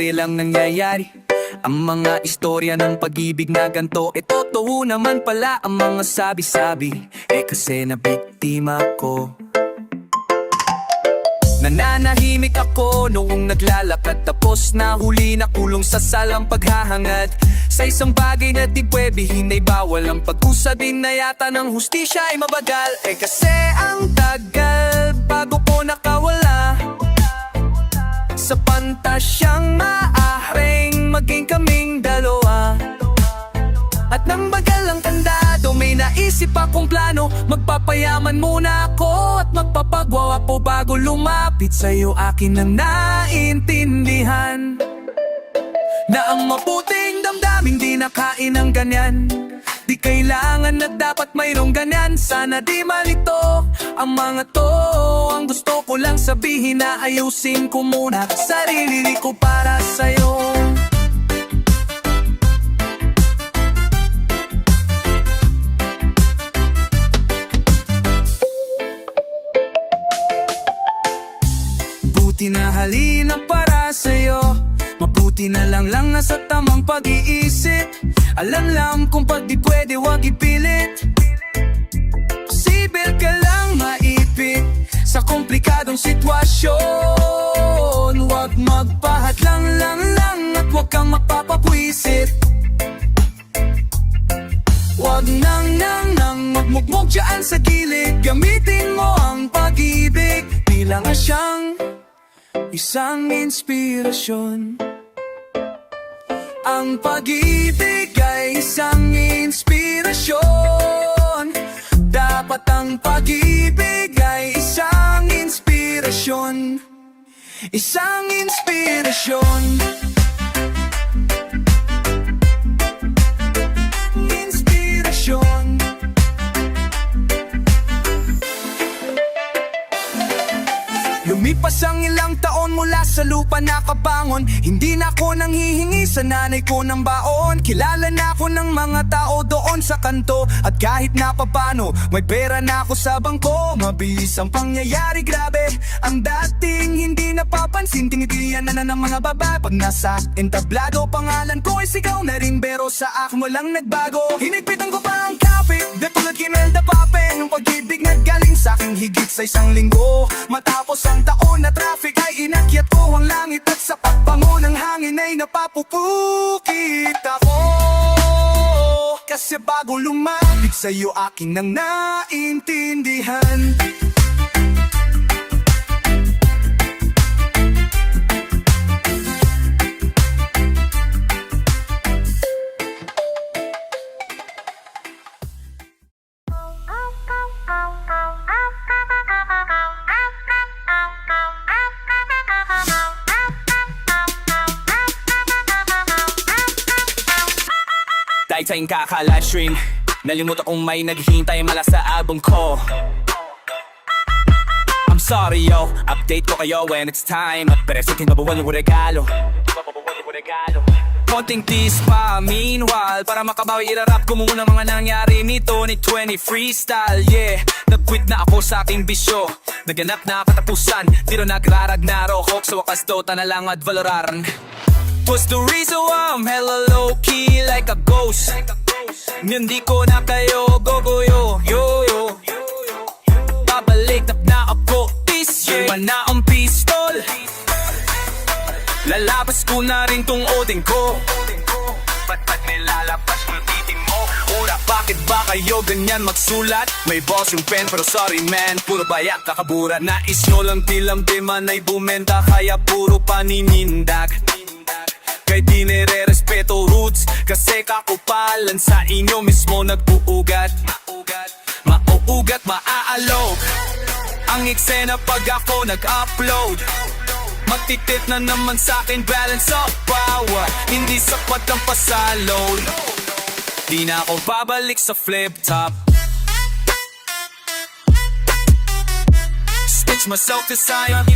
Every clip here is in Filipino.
serye lang nangyayari. Ang mga istorya ng pag-ibig na ganto, totoo naman pala ang mga sabi-sabi. Kasi nabiktima ko. Nananahimik ako noong naglalakad, tapos nahuli na kulong sa salang paghahangad. Sa isang bagay na di pwebehin ay bawal, ang pag-usabin na yata ng hustisya ay mabagal. Kasi ang tagal bago ko nakawala sa pantasyang maaaring maging kaming dalawa. At nang bagal ang kandado, may naisip akong plano. Magpapayaman muna ako at magpapagwapo bago lumapit sa'yo. Akin nang naintindihan na ang mabuting damdamin di nakain ng ganyan. Di kailangan na dapat mayroong ganyan. Sana di malito ang mga to. Ang gusto ko lang sabihin na ayusin ko muna sarili ko para sa'yo. Mabuti na halina para sa'yo. Mabuti na lang nasa tamang pag-iisip. Alam kung pag di pwede wag ipilit. Posible ka lang maipit sa komplikadong sitwasyon. Wag magpahadlang lang at wag kang magpapapwisit. Wag nang magmukmok dyan sa gilid. Gamitin mo ang pag-ibig bilang asyang isang inspirasyon. Ang pag-ibig ay isang inspirasyon. Dapat ang pag-ibig ay isang inspirasyon. Isang inspirasyon. Inspirasyon. Lumipas ang ilang taon mula sa lupa nakabangon. Hindi na ako nanghihingi sa nanay ko ng baon. Kilala na ako ng mga tao doon sa kanto. At kahit na papano, may pera na ako sa bangko. Mabilis ang pangyayari, grabe. Ang dating hindi napapansin, tinitiyan na ng mga babae. Pag nasa entablado, pangalan ko ay sigaw na rin. Pero sa akin walang nagbago. Hinigpitan ko pa ang kapit, de tulad Kimelda Pape. Nung pag-ibig naggaling sa aking higit sa isang linggo. Matapos ang taon na traffic ay inakyat ko ang langit. At sa pagbango ng hangin ay napapupukit ako. Kasi bago lumapit sa'yo aking nang naintindihan. Dahil sa'yong kaka-livestream, nalimutan kong may naghihintay mala sa album ko. I'm sorry yo, update ko kayo when it's time. At presentin mabuwal yung regalo. Konting tease pa, meanwhile, para makabawi irarap ko muna mga nangyari nito ni 20 freestyle, yeah. Nag-quit na ako sa aking bisyo, naganap na katapusan. Dito nagraragnaro, hope sa wakas Dota na lang at Valorant. Was the reason why I'm hella low-key like a ghost. Hindi ko na kayo gogoyo, yo. Babalik na ako this year. Iba na ang pistol, lalabas ko na rin tong odin ko. Ba't nilalabas mo titing mo? Ura, bakit ba kayo ganyan magsulat? May boss yung pen pero sorry man, puro bayak kakabura. Nais nyo lang tilambiman ay bumenta, kaya puro paninindag. Kaya di nire-respeto roots, kasi kakupalan sa inyo mismo nag-uugat. Mauugat, maaalog ang eksena pag ako nag-upload. Magtitit na naman sa'kin balance of power. Hindi sapat ang pasaload. Di na ako babalik sa flip top. Stitch myself to sign.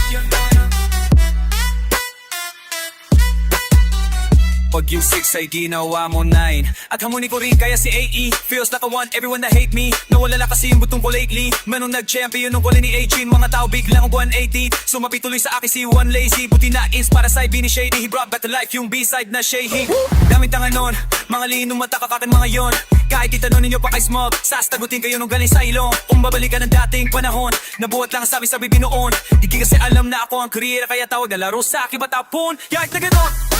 Kapag yung 6 ay ginawa mo 9 At harmony ko rin kaya si AE Feels like I want everyone to hate me Nawala kasi yung butong ko lately Manong nag-champion nung kulay ni A-Chin Mga tao biglang 180 Sumapi tuloy sa akin si One Lazy Buti na ins para sa ibini shady He brought back to life yung B-side na Shehi Daming tanga nun Mga linong mata kakakin mga yon Kahit itanong ninyo pa kay Smog Sasagutin kayo nung galing sa ilong Kung babalikan ng dating panahon Nabuhat lang sabi-sabi binoon Di kasi alam na ako ang career Kaya tawag na laro sa akin batapon Yahit na ganon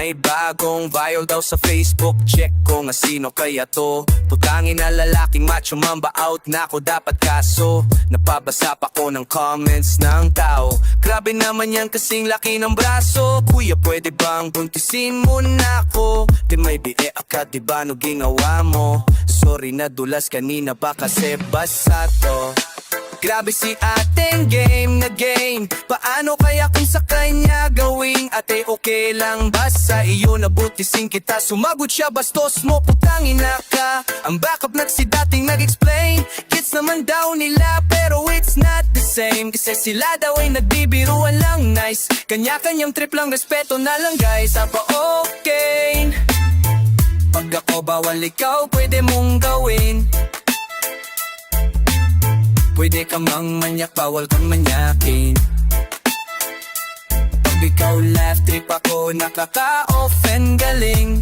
May bagong viral daw sa Facebook Check ko nga sino kaya to Putangin na lalaking macho mamba out na ako dapat kaso Napabasa pa ko ng comments ng tao Grabe naman yan kasing laki ng braso Kuya pwede bang buntisin mo na ako Di may bie ka diba no ginawa mo Sorry na dulas kanina ba kasi basa to Grabe si ating game na game Paano kaya kung sa kanya gawing Ate okay lang ba sa iyo nabutisin kita Sumagot siya bastos mo putangin na ka Ang backup na si dating nag-explain Kids naman daw nila pero it's not the same Kasi sila daw ay nagbibiruan lang nice Kanya-kanyang trip lang respeto na lang guys Apa okay Pag ako bawal ikaw pwede mong gawin Pwede ka mang manyak, bawal kang manyakin Pag ikaw laugh trip ako, nakaka-offend galing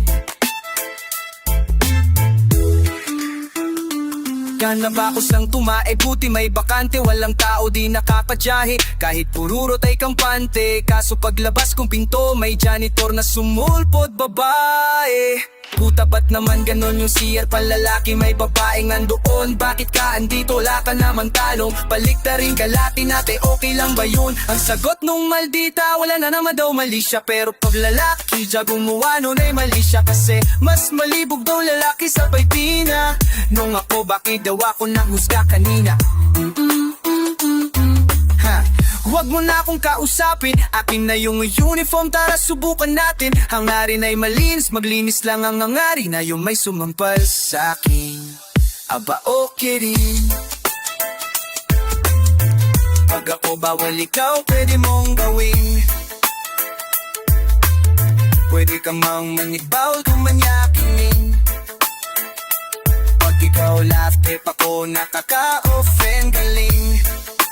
Gana ba ako sang tumae, buti may bakante Walang tao di nakakajahe Kahit pururot ay kampante Kaso paglabas kong pinto, may janitor na sumulpot babae Puta ba't naman ganon yung CR palalaki May babaeng nandoon Bakit ka andito wala ka naman talong Baliktarin kalati natin okay lang ba yun Ang sagot nung maldita wala na naman daw mali siya Pero pag lalaki siya gumawa nun ay mali siya Kasi mas malibog daw lalaki sa paypina Nung ako bakit daw ako nahusga kanina Huwag mo na akong kausapin Akin na yung uniform, tara subukan natin Hangarin ay malinis, maglinis lang ang ngangari Na yung may sumampal sa akin Aba okay rin Pag ako bawal ikaw, pwede mong gawin Pwede ka mang manibawal kung manyakin Pag ikaw laugh trip ako, nakaka-offend galing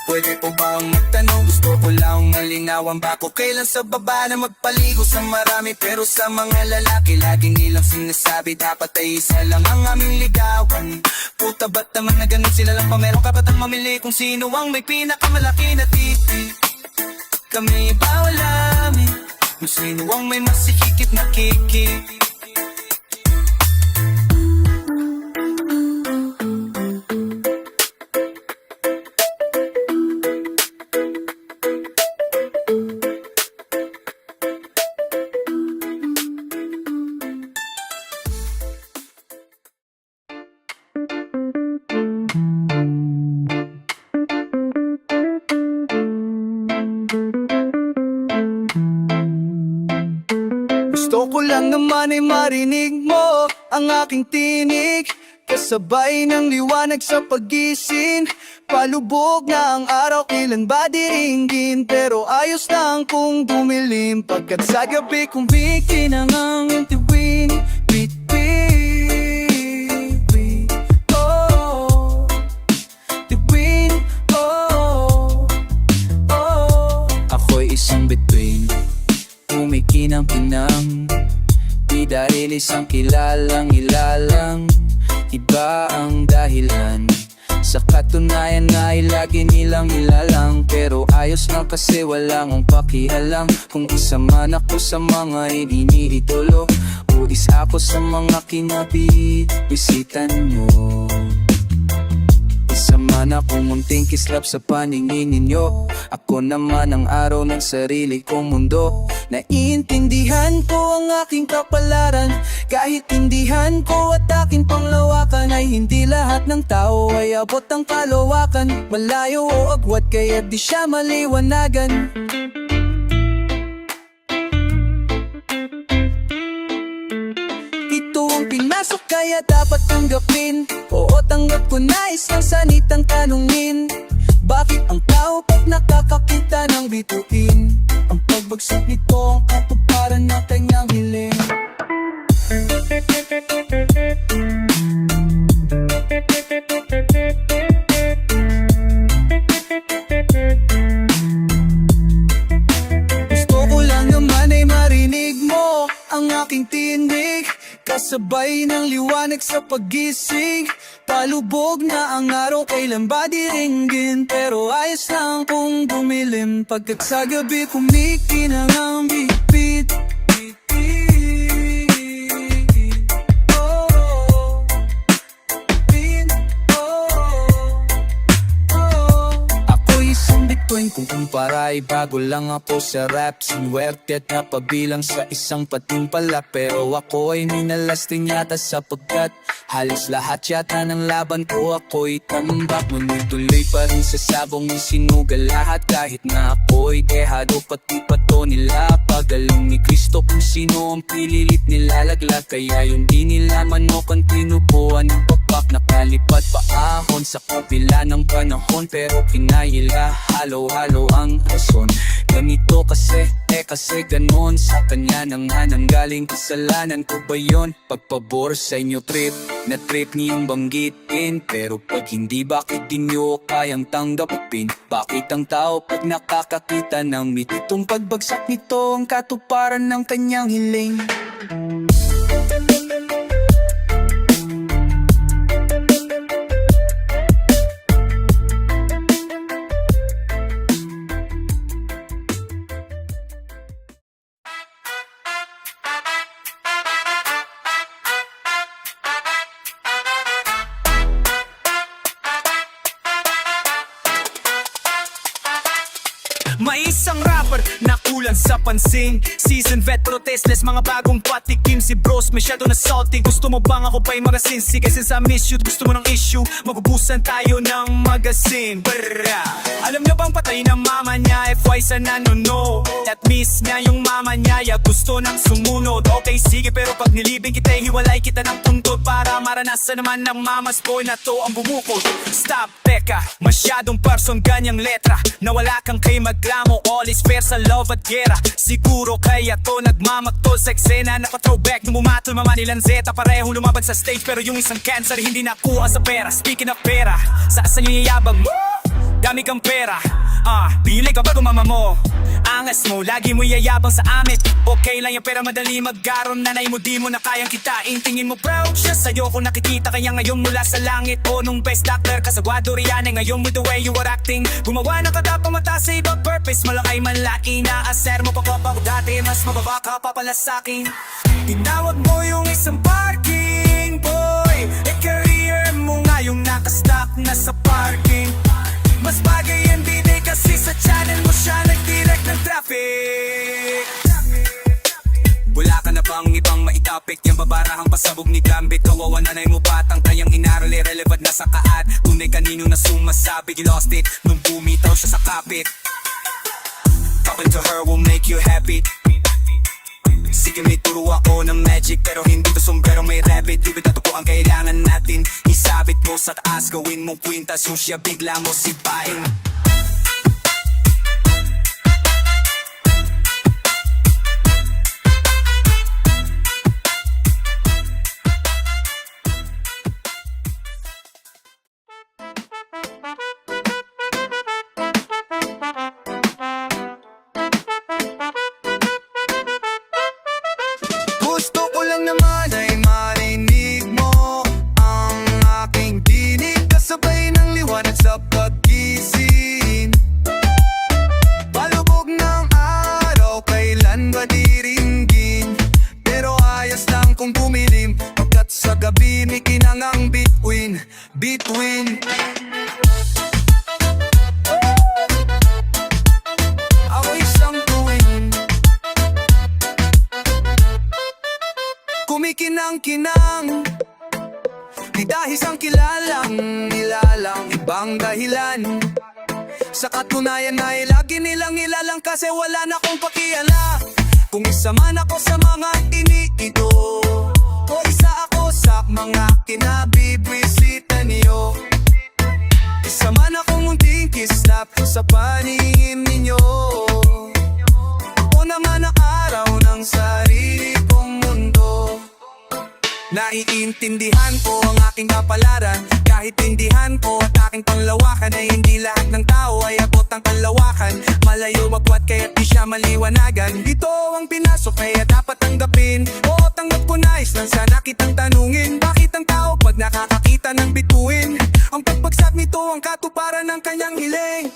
Pwede po bang magtanong? Gusto ko lang malinawan ba ko kailan sa baba na magpaligo sa marami Pero sa mga lalaki laging nilang sinasabi Dapat ay isa lang ang aming ligawan Puta ba't naman na ganun sila lang pa meron kapatang mamili Kung sino ang may pinakamalaki na titi Kami bawal amin Kung sino ang may masikikip na kiki Gusto ko lang naman ay marinig mo ang aking tinig Kasabay ng liwanag sa pagising Palubog na ang araw, kailan ba diringgin Pero ayos lang kung dumilim Pagkat sa gabi kumiki na ang tiwing oh, tiwing, oh, oh Ako'y isang bituin Kumikinang-kinang Di dahil isang kilalang ilalang Iba ang dahilan Sa katunayan na ay lagi nilang ilalang Pero ayos lang kasi walang ang pakialam Kung isa man ako sa mga iniidolo O isa ako sa mga kinabit Bisitan mo Isa naman akong munting kislap sa paningin ninyo. Ako naman ang araw ng sarili kong mundo. Naiintindihan ko ang aking kapalaran, kahit tindihan ko at aking panglawakan, ay hindi lahat ng tao ay abot ang kalawakan. Malayo o agwat kaya di siya maliwanagan. Ito ang pinasok kaya dapat tanggapin. Oo, tanggap ko, nais lang sanitang tanungin. Bakit ang tao pag nakakakita ng bituin? Ang pagbagsak nito ang katuparan ng kanyang hiling. Gusto ko lang naman ay marinig mo ang aking tinig, kasabay ng liwanag sa pagising. Palubog na ang araw, kailan ba diringgin? Pero ayos lang kung bumilim, pagkat sa gabi kumikinang ang bipit. Kung kumpara ay bago lang ako sa rap, sinuwerte at napabilang sa isang patimpala. Pero ako ay minalasting yata sapagkat halos lahat yata ng laban ko ako'y tambak. Ngunit tuloy pa rin sa sabong ng sinugal lahat, kahit na ako'y dehado pati pato nila. Pagaling ni Kristo kung sino ang pililit nilalaglag, kaya yung di nila manokan tinubuan ng papak. Nakalipat pa ahon sa kapila ng panahon, pero kinahila halo-halo ang rason. Ganito kasi, kasi ganon. Sa kanya nang nanggaling kasalanan ko ba yun? Pagpabor sa inyo trip, na trip niyong banggitin. Pero pag hindi, bakit di nyo kayang tanggapin? Bakit ang tao pag nakakakita ng mititong pagbagsak nito ang katuparan ng kanyang hiling? May isang rapper na kulang sa pansin, seasoned vet pero tasteless, mga bagong patikim. Si bros masyado na salty, gusto mo bang ako pa'y magasin? Sige, since I miss you, gusto mo ng issue, magubusan tayo ng magasin. Brrrra. Alam niyo bang patay na mama niya, FY sa nanono? At miss niya yung mama niya, ya gusto nang sumunod. Okay, sige, pero pag nilibing kita, hiwalay kita ng puntod, para maranasan naman ng mamas boy na to ang bumukod. Stop, teka, masyadong person ganyang letra, nawala kang kay magklamo, all is fair sa love at gera. Siguro kaya to nagmamaktol sa eksena, naka-throwback nung bumatol mamanilang zeta. Parehong lumaban sa stage pero yung isang cancer hindi nakuha sa pera. Speaking of pera, saan yung yayabang mo? Dami kang pera, pili ka ba mama mo? Angas mo, lagi mo yayabang sa amin. Okay lang yung pera, madali magkaroon, nanay mo di mo na kayang kitain. Tingin mo proud siya sa'yo kung nakikita kaya ngayon mula sa langit. O nung best doctor, kasagwado riyan ay ngayon with the way you were acting. Gumawa ng katapang mata sa ibang purpose, malakay manlaki na aser mo pa ko dati, mas mababa ka pa pala sa'kin. Tinawag mo yung isang parking boy, career mo nga yung nakastock na sa parking. Mas bagay yan bide kasi sa channel mo siya nag-direct ng traffic. Wala ka na bang ibang maitapik? Yung babarahang pasabog ni Gambit, kawawa nanay mo batang tayang inaral, irrelevant na sa kaat. Tunay kanino na sumasabi, you lost it nung bumitaw siya sa kapit. Talking to her will make you happy. Sige, may turo ako ng magic, pero hindi to sombrero, may rabbit. Libid na tuko ang kailangan natin, isabit mo sa taas, gawin mong kwintas, yung siya bigla mo sipain. Gusto ko lang naman ay marinig mo ang aking tinig, kasabay ng liwanag sa pag-isip. ang kinang. Di dahil sang kilalang nilalang ibang dahilan. Sa katunayan ay lagi nilang nilalang kasi wala na akong pakiala. Kung isa man ako sa mga iniido o isa ako sa mga kinabibisita niyo, isa man akong munting kislap sa paningin ninyo. Ako naman ang araw ng sarili kong mundo. Naiintindihan ko ang aking kapalaran, kahit tindihan ko at aking panglawakan ay hindi lahat ng tao ay abot ang kalawakan. Malayo magwat kaya't di siya maliwanagan. Dito ang pinasok kaya dapat tanggapin. Oo, tanggap ko, nais lang sana kitang tanungin. Bakit ang tao pag nakakakita ng bituin, ang pagpagsak nito ang katuparan ng kanyang hiling?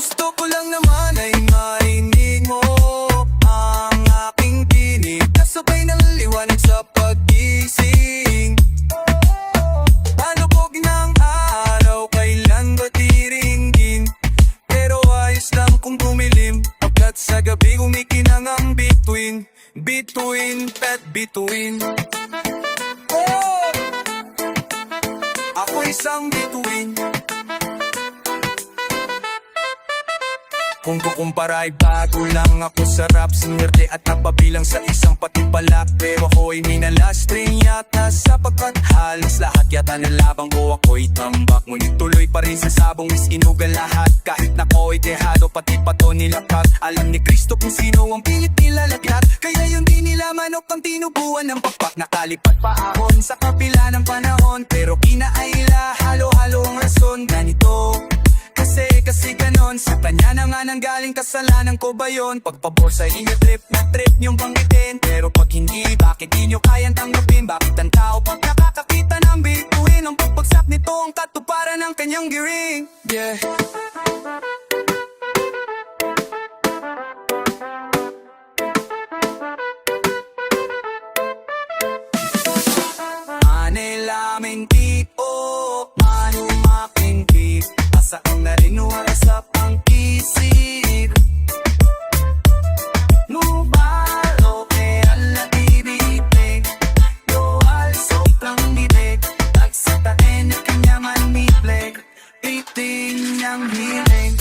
Gusto ko lang naman ay marinig mo ang aking tinig, kasabay ng liwanag sa pag-gising. Palubog ng araw, kailan ba tiringgin? Pero ayos lang kung bumilim, pagkat sa gabi umikinang ang bituin. Bituin, pet bituin. Oh! Ako isang bituin. Kung kukumpara ay bago lang ako sa rap, sinerte at napabilang sa isang patipalak. Pero ako'y minalastring yata sapagkat halos lahat yata nalabang ko ako'y tambak. Ngunit tuloy pa rin sa sabong is inugal lahat, kahit na ako'y dehado pati pato nilakad. Alam ni Kristo kung sino ang pilit nila lagnat, kaya yun di nila manok ang tinubuan ng pakpak. Nakalipat pa ahon sa kapila ng panahon, pero kinaila halo-halo ang rason. Ganito kasi ganon, sa kanya na nga nanggaling kasalanan ko ba yun? Pagpabor sa inyo trip na trip niyong banggitin, pero pag hindi, bakit di nyo kayang tanggapin? Bakit ang tao pag nakakakita ng bituin, ang pagpagsak nito ang katuparan ng kanyang giring? Yeah. Anilaming tipo, manumaking tip, saan na rin nuwarasap ang isip. Nubalo kaya latibibig, doal sobrang bibig, tagsatain na kanya man mibleg, titing niyang hiling.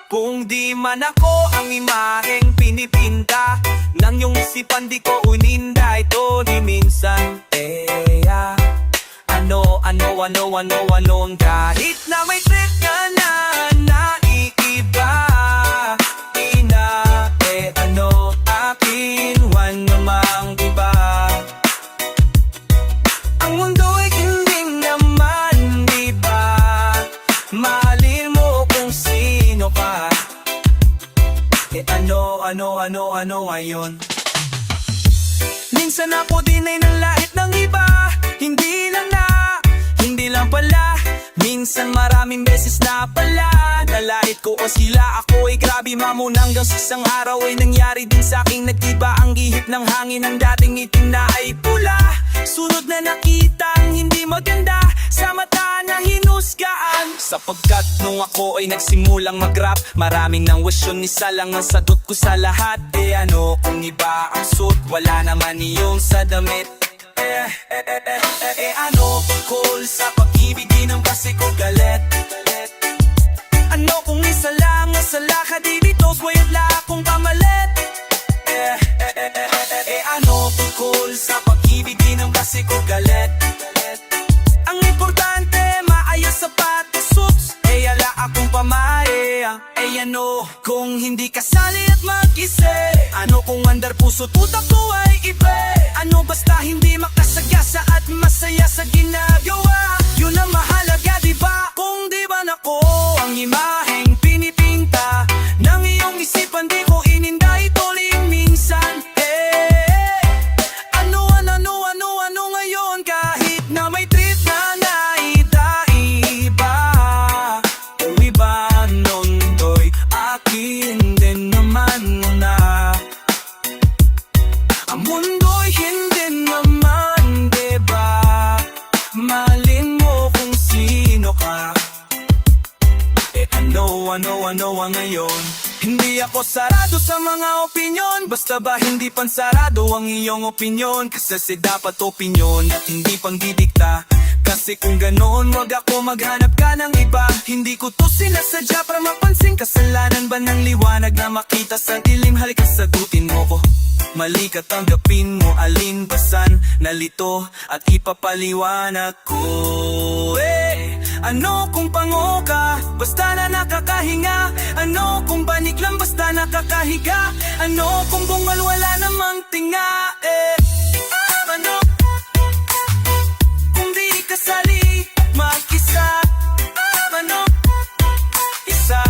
Kung di man ako ang imaheng pinipinta ng iyong isipan, di ko uninda ito di minsan. Ano kahit na may trip ka na naiiba, akin wan namang iba. Ang mundo'y hindi naman iba, mahalin mo kung sino ka. Ano ngayon? Minsan ako din ay nalait ng iba, hindi lang pala. Minsan maraming beses na pala nalait ko o sila, ako ay grabe mamon. Hanggang sa isang araw ay nangyari din sa aking nagtiba ang gihip ng hangin, ang dating itim na ay pula. Sunod na nakita ang hindi maganda sa mata na hinusgaan, sapagkat nung ako ay nagsimulang mag-rap, maraming nang wasyon, isa lang ang sagot ko sa lahat. Ano kung iba ang suit, wala naman iyong sa damit. Ano tungkol sa pag-ibig, di nang kasi ko galit. Ano kung isa lang ang sala ka di dito, wala akong pamalit. Ano tungkol sa pag-ibig, di nang kasi ko galit. Ang importante, maayos sapatos, suits, ala akong pamahe. Ano kung hindi kasali at mag-isi? Ano kung andar puso't utak ko ay iba? Ano basta hindi makasagasa at masaya sa ginagawa? Yun ang mahalaga, diba? Kung di ba nako imaheng pinipinta ng iyong isipan, di ko ininda ito minsan. Ano ngayon kahit na may trip na naitaiba, kung iba nondo'y akin din naman na. Ang mundo'y hindi naman, diba? Malin mo kung sino ka. Ano ang ngayon? Hindi ako sarado sa mga opinyon, basta ba hindi pansarado ang iyong opinyon? Kasi dapat opinyon at hindi pangdidikta. Kasi kung ganon, wag ako maghanap ka ng iba. Hindi ko to sinasadya para mapansin. Kasalanan ba ng liwanag na makita sa dilim? Halika sagutin mo ko. Mali ka, tanggapin mo, alinbasan, nalito at ipapaliwanag ko. Ano kung pango ka, basta na nakakahinga? Ano kung banik lang, basta nakakahiga? Ano kung bungal wala namang tinga? Ano kung di kasali, mag-isa? Ano, isa?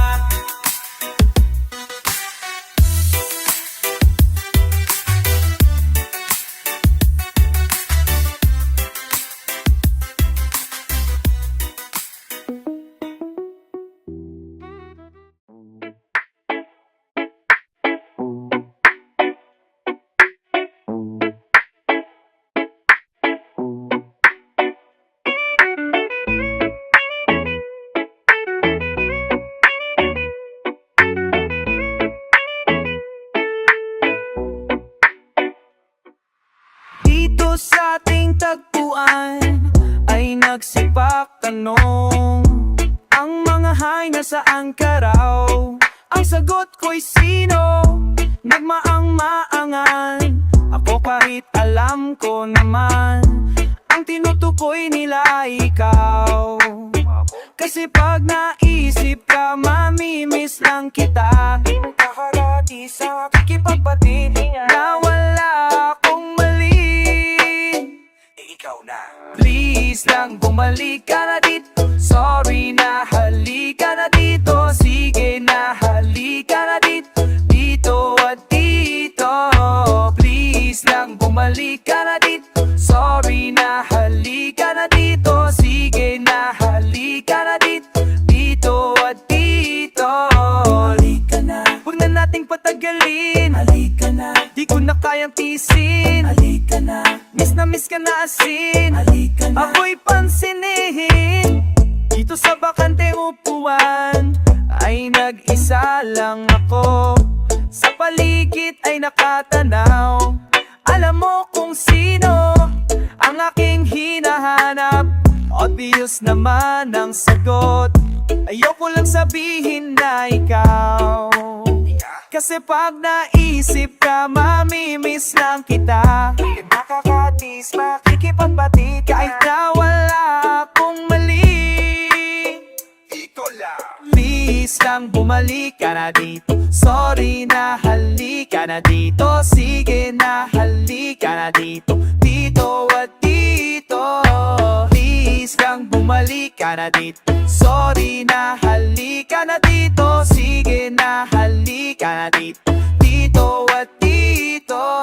Sa ating tagpuan ay nagsipak tanong, ang mga hay nasaan ka raw? Ang sagot ko'y sino? Nagmaang-maangan ako kahit alam ko naman ang tinutukoy nila ay ikaw. Kasi pag naisip ka, mamimiss lang kita. Di magkakarati sa kikipagpatid na wala akong mali. Ikaw na. Please lang bumalik ka na dito. Sorry na, halika na dito. Sige na, halika na dito. Dito at dito. Please lang bumalik ka na dito. Sorry na, halika na dito. Sige na, halika na dito. Dito at dito. Halika na. Huwag na nating patagalin. Halika na. Di ko na kayang tisin. Halika na. Miss ka na asin. Halika na. Ako'y pansinin. Dito sa bakante upuan ay nag-isa lang ako. Sa paligid ay nakatanaw. Alam mo kung sino ang aking hinahanap. Obvious naman ang sagot. Ayoko lang sabihin na ikaw. Kasi pag naisip ka, mamimiss lang kita. Nakakatis, makikipagbatid kahit na wala akong mali. Ito lang. Please lang bumalik ka na dito. Sorry na, halika na dito. Sige na, halika na dito. Dito at dito. Please lang bumalik ka na dito. Sorry na, halika na dito. Sige na, halika na dito. Dito at dito.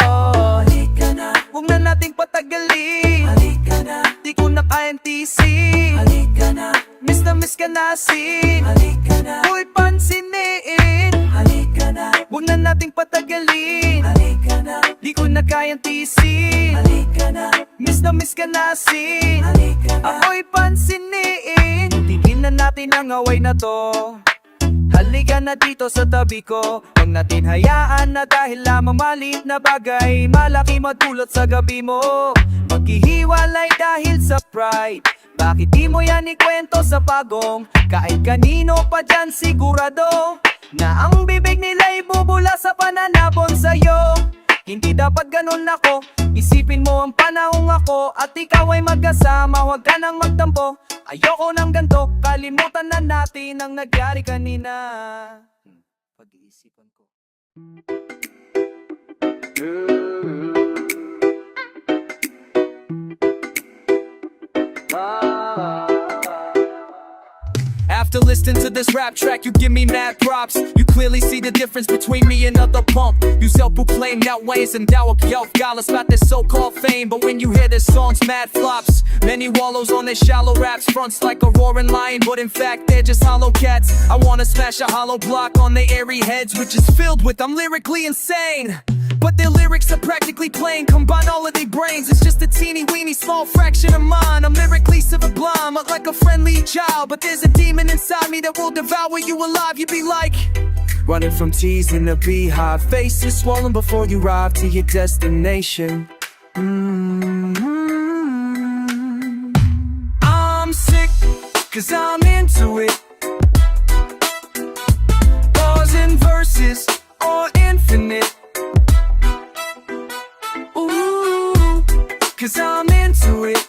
Halika na. Huwag na nating patagalin. Halika na. Di ko na kayang tisin. Halika na. Miss ka na asin. Halika na. Huwag pansinin. Halika na. Huwag na nating patagalin. Halika na. Di ko na kayang tisin. Halika na. Miss ka na asin. Halika na. Ako'y pansinin. Tingin na natin ang away na to. Halika na dito sa tabi ko. Huwag natin hayaan na dahil lamang maliit na bagay malaki madulot sa gabi mo. Maghihiwalay dahil sa pride. Bakit di mo yan ikwento sa pagong? Kahit kanino pa dyan sigurado na ang bibig nila'y bubula sa pananabon sa'yo. Hindi dapat ganun ako. Isipin mo ang panahong ako at ikaw ay magkasama. Huwag ka nang magtampo. Ayoko ng ganto. Kalimutan na natin ang nagyari kanina. Pag-iisipan ko. After listening to this rap track, you give me mad props. You clearly see the difference between me and other punk. You self-proclaim now ways and doubt regardless about this so-called fame. But when you hear this song's mad flops, many wallows on their shallow raps, fronts like a roaring lion, but in fact they're just hollow cats. I wanna smash a hollow block on their airy heads, which is filled with I'm lyrically insane. But their lyrics are practically plain. Combine all of their brains, it's just a teeny weeny small fraction of mine. I'm lyrically sublime, like a friendly child, but there's a demon inside me that will devour you alive. You'd be like running from teas in a beehive, faces swollen before you arrive to your destination. I'm sick, cause I'm into it. Bars and verses are infinite. Ooh, cause I'm into it.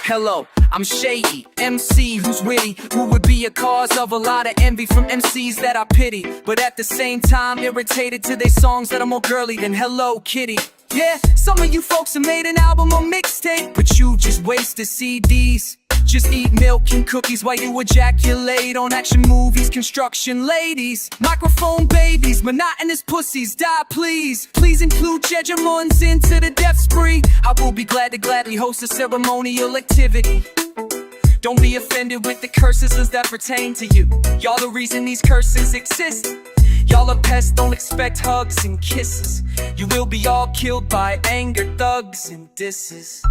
Hello, I'm Shady, MC who's witty, who would be a cause of a lot of envy from MCs that I pity, but at the same time irritated to their songs that are more girly than Hello Kitty. Yeah, some of you folks have made an album or mixtape, but you just wasted CDs. Just eat milk and cookies while you ejaculate on action movies, construction ladies, microphone babies, monotonous pussies, die please. Please include Jejemons into the death spree. I will be glad to gladly host a ceremonial activity. Don't be offended with the curses that pertain to you. Y'all the reason these curses exist. Y'all are pests, don't expect hugs and kisses. You will be all killed by anger, thugs, and disses.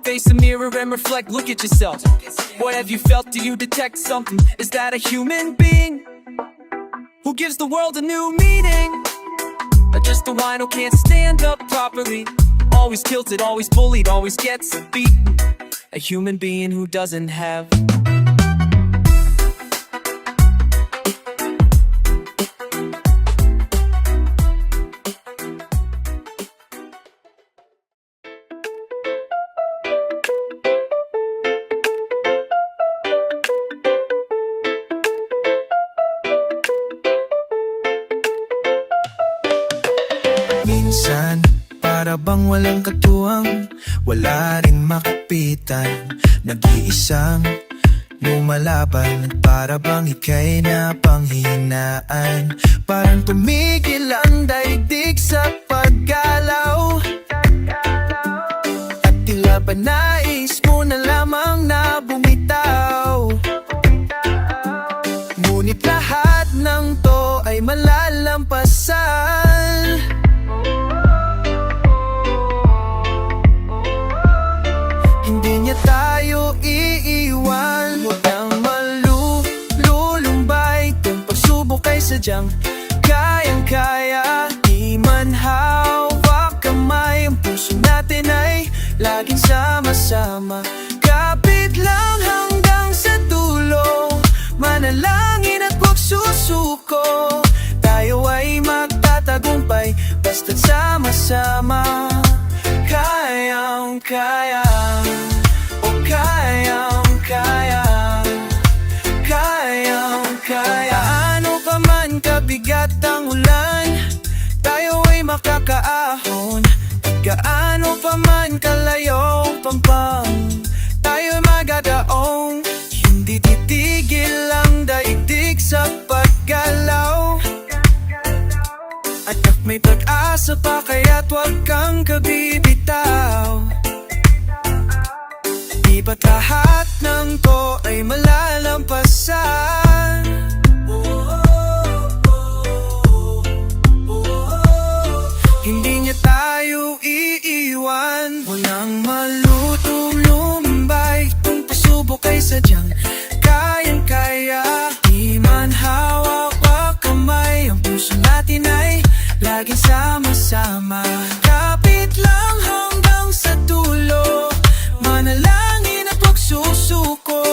Face a mirror and reflect, look at yourself. What have you felt? Do you detect something? Is that a human being who gives the world a new meaning? Or just a wine who can't stand up properly? Always tilted, always bullied, always gets beaten. A human being who doesn't have minsan, para bang walang katuwang, wala ring makapitan. Nag-iisang lumalaban at para bang ika'y napanghinaan. Parang tumigil ang daigdig sa paggalaw, at tila ba nais mo na lamang na bumitaw. Ngunit lahat ng to ay malalampasan. Hindi niya tayo iiwan. Huwag kang malulumbay. Itong pagsubok ay sadyang kayang-kaya. Di man hawak kamay, ang puso natin ay laging sama-sama. Kapit lang hanggang sa dulo, manalangin at huwag susuko. Tayo ay magtatagumpay basta't sama-sama. Kayang-kaya, o kayang-kaya, kayang-kaya. Ano pa man kabigat ang ulan, tayo ay makakaahon. Gaano pa man kalayo pampang, tayo ay magadaong. Hindi titigil ang daigdig sa paggalaw. At may pag-asa pa kaya't huwag kang kabibitaw. Di ba't lahat ng to ay malalampasan? Hindi niya tayo iiwan. Walang malutulumbay. Itong pasubok ay sadyang kayang-kaya. Di man hawak kamay, ang puso natin ay laging sama-sama. Kapit lang hanggang sa dulo, manalangin at huwag susuko.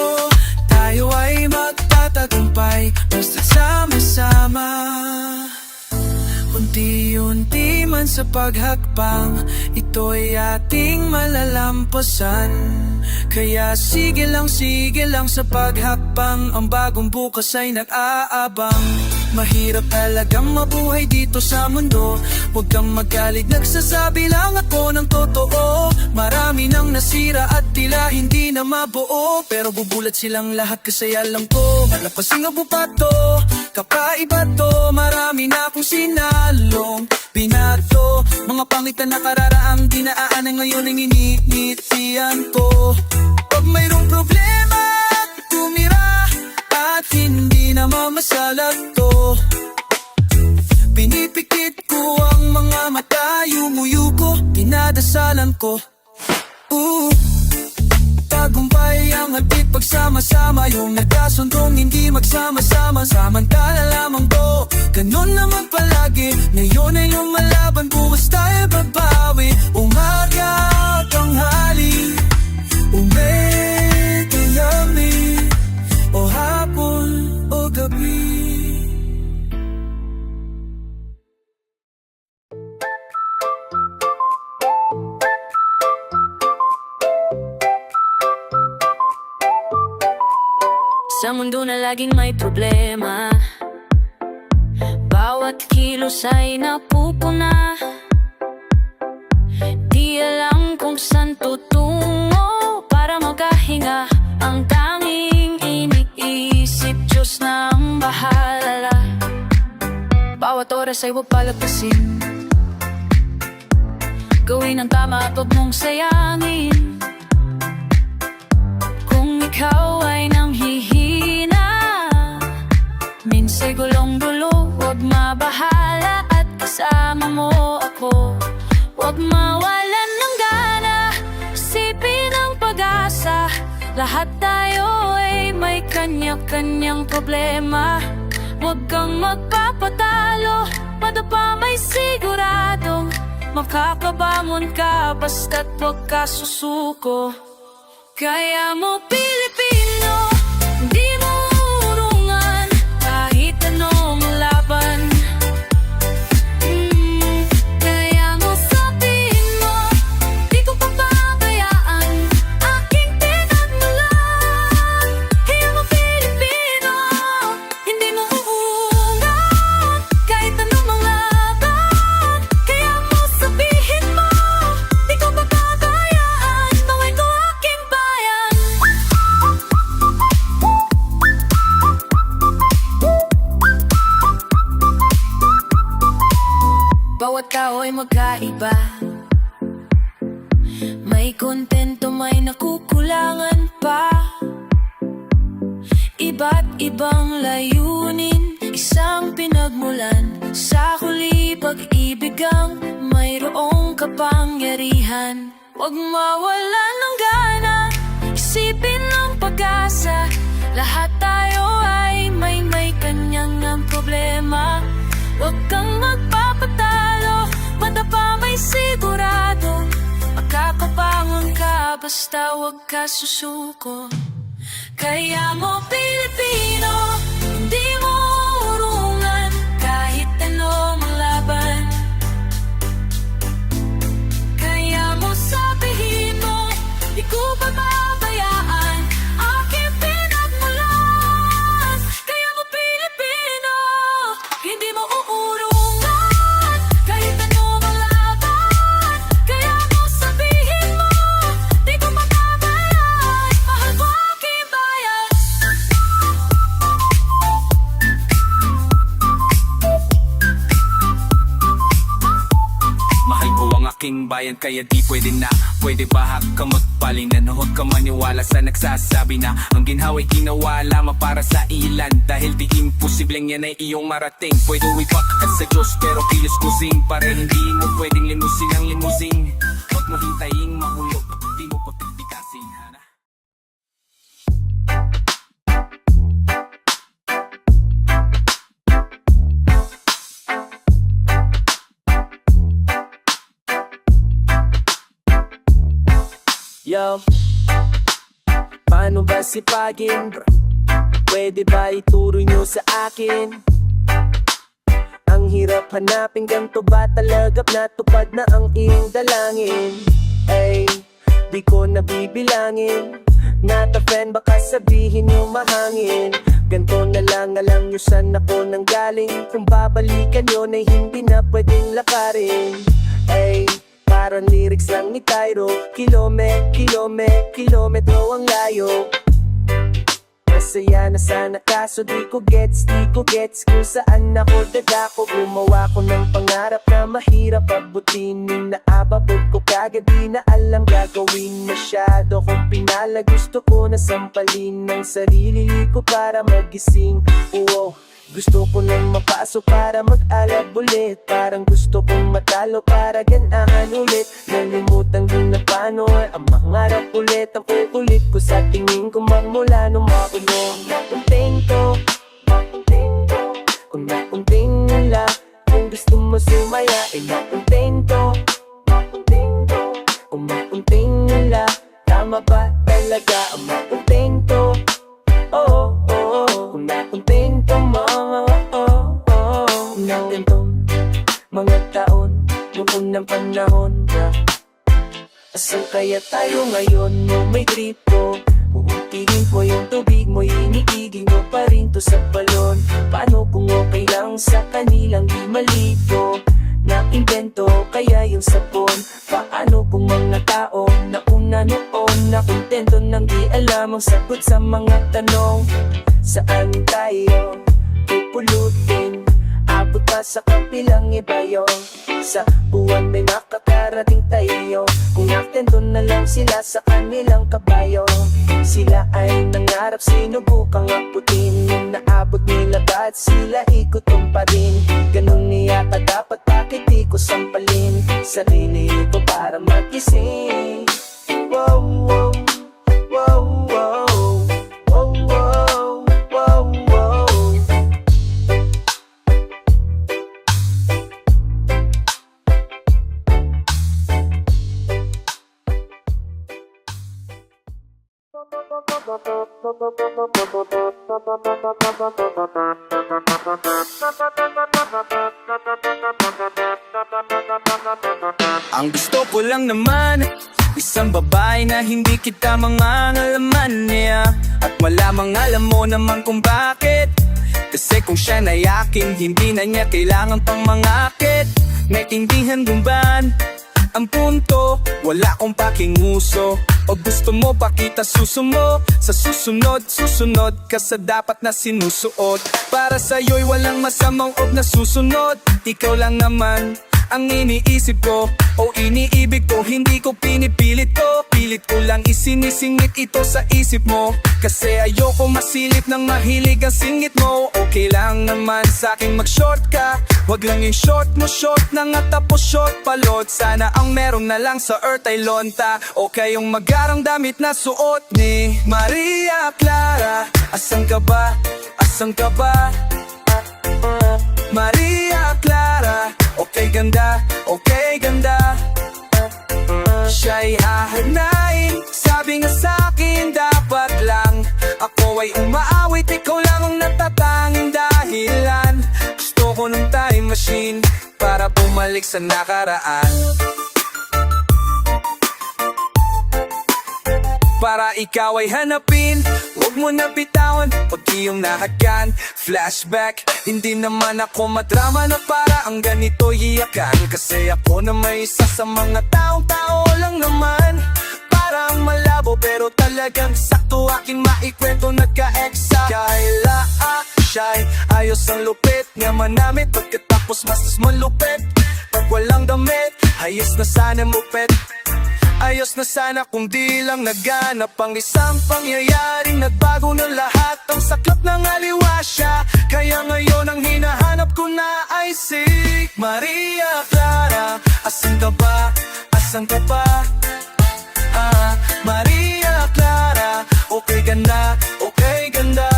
man sa paghakbang, ito'y ating malalampasan. Kaya sige lang sa paghakbang, ang bagong bukas ay nag-aabang. Mahirap talagang mabuhay dito sa mundo, huwag kang magalit, nagsasabi lang ako ng totoo. Marami nang nasira at tila hindi na mabuo, pero bubulat silang lahat kasi alam ko malapasing ang bupato, kakaiba to. Marami na akong sinalong binato, mga pangit na nakararaang dinaanan, ngayon ang iningitian ko. Pag mayroong problema, tumira at hindi na mamasalag to. Pinipikit ko ang mga mata, yumuyo ko, dinadasalan ko. Tagumpay ang hatid pagsama-sama, yung nagkasundong hindi magsama-sama. Samantala lamang to, ganun naman palagi. Ngayon ay lumalaban, bukas tayo babawi. Umaga, tanghali, yummy, o hapon o gabi. Sa mundo na laging may problema, bawat kilos ay napupuna. Di alam kung saan tutungo para makahinga. Ang tanging iniisip, Diyos na ang bahala. Bawat oras ay huwag palagpasin, gawin ang tama at huwag mong sayangin. Kung ikaw ay nanghihina, minsay gulong-gulo, huwag mabahala at kasama mo ako. Huwag mawalan ng gana, isipin ang pag-asa. Lahat tayo ay may kanya-kanyang problema. Huwag kang magpapatalo, madapa may siguradong makakabangon ka, basta't huwag ka susuko. Kaya mo Pilipino, hindi mo urungan kahit anong laban. Kaya mo sabihin mo, di ko papabayaan aking pinagmulan. Kaya mo Pilipino, hindi mo uungan kahit anong laban. Kaya mo sabihin mo, di ko papabayaan bawal ko aking bayan. Bawat tao ay magkaiba, may kontento, may nakukulangan pa. Iba't ibang layunin, isang pinagmulan. Sa huli pag-ibig ang mayroong kapangyarihan. Huwag mawalan ng gana, isipin ang pag-asa. Lahat tayo ay may kanyang problema. Huwag kang magpapatalo, madapa may sigurado. Makakabangon ka, basta huwag ka susuko. Kaya mo Pilipino, hindi mo urungan kahit anong laban. Kaya mo sabihin mo, di ko pababayaan aking pinagmulan. Kaya mo Pilipino, hindi mo uurungan kahit anong laban. Kaya mo sabihin mo, di ko pababayaan, mahal ko aking bayan. Mahal ko ang aking bayan, kaya di pwede na. Pwede ba ka magpalinan? Huwag ka maniwala sa nagsasabi na ang ginhawa'y ginawa lamang para sa ilan. Dahil di imposibleng yan ay iyong marating. Pwede ipakat sa Diyos pero kilos kusing, para hindi mo pwedeng limusin ang limusing. Huwag mo hintayin mahulog, di mo papipikasin. Yo, paano ba sipagin? Pwede ba ituro nyo sa akin? Ang hirap hanapin ganto ba talagap natupad na ang iyong dalangin? Ay, di ko nabibilangin. Not a friend, baka sabihin nyo mahangin. Ganto na lang, alam nyo saan ako nang galing. Kung babalikan yun ay hindi na pwedeng lakarin. Ay, parang lyrics lang ni Tyro. Kilometro ang layo. Masaya na sana kaso di ko gets kung saan ako dadako. Gumawa ko ng pangarap na mahirap abutin. Naababot ko kagad di na alam gagawin. Masyado kong pinala, gusto ko na sampalin ng sarili ko para magising. Oo, gusto ko nang mapasok para mag-alab ulit. Parang gusto kong matalo para ganahan ulit. Nalimutan ko na paano ang mangarap ulit. Ang kukulit ko sa tingin ko magmula nung makulong. Nakontento kung nakunting nila. Kung gusto mo sumaya ay nakontento kung makunting nila. Tama ba talaga ang makontento? Oo, kung nakontento mga taon, noong unang panahon na asan kaya tayo ngayon mo may grito? Uuntigin ko yung tubig mo, iniigin mo pa rin to sa balon. Paano kung okay lang sa kanilang di malito? Na-invento kaya yung sapon. Paano kung mga tao na una noon na kontento nang di alam ang sagot sa mga tanong? Saan tayo pupulutin? Abot pa sa kapilang iba yun. Sa buwan may nakakarating tayo. Kung naktendo na lang sila sa kanilang kabayo. Sila ay nangarap, sinubukang abutin. Nung naabot nila ba't sila ikutom pa rin? Ganun niya ka dapat, bakit di ko sampalin sarili ko para magising? Wow, wow, wow, wow. Ang gusto ko lang naman, isang babae na hindi kita mangangalaman niya. At malamang alam mo naman kung bakit. Kasi kung siya na yakin, hindi na niya kailangan pang mangakit. Naintindihan kung ba ang punto? Wala akong pakinguso. O gusto mo pakita susumo? Sa susunod ka sa dapat na sinusuot. Para sa'yo'y walang masamang og na susunod. Ikaw lang naman ang iniisip ko o iniibig ko. Hindi ko pinipilit ko, pilit ko lang isinisingit ito sa isip mo. Kasi ayoko masilip ng mahilig ang singit mo. Okay lang naman sa'king mag-short ka. Wag lang yung short mo, short na nga tapos short palot. Sana ang meron na lang sa earth ay lonta. O kayong magarang damit na suot ni Maria Clara. Asan ka ba? Asan ka ba? Maria Clara. Okay ganda, okay ganda. Siya'y hahanain, sabi nga sa'kin dapat lang. Ako ay umaawit, ikaw lang ang natatanging dahilan. Gusto ko ng time machine para bumalik sa nakaraan. Para ikaw ay hanapin, huwag mo na bitawan, pag iyong nahagan. Flashback, hindi naman ako madrama na para ang ganito iyakan. Kasi ako na may isa sa mga taong-tao lang naman. Parang malabo pero talagang sakto aking maikwento, nagka-exa. Kaila siya'y ayos ang lupit nga manamit, pagkatapos mas malupit. Pag walang damit, ayos na sana mupet. Ayos na sana kung di lang naganap ang isang pangyayaring nagbago na lahat. Ang saklap ng aliwa siya, kaya ngayon ang hinahanap ko na ay si Maria Clara. Asan ka ba? Asan ka ba? Maria Clara. Okay ganda, okay ganda.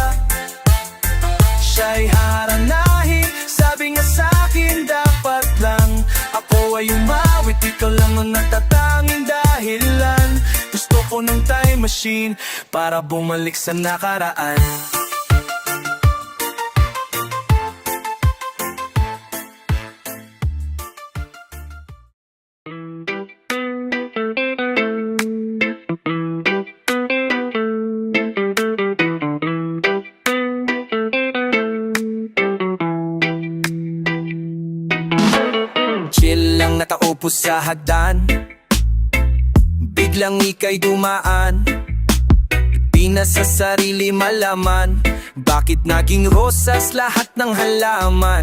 Siya'y haranahin, sabi nga sa'kin dapat lang. Ako ay umawit, ikaw lang ang natatanging dahilan. Gusto ko ng time machine para bumalik sa nakaraan. nakaupos sa hagdan. Biglang ika'y dumaan, di na sa sarili malaman bakit naging rosas lahat ng halaman.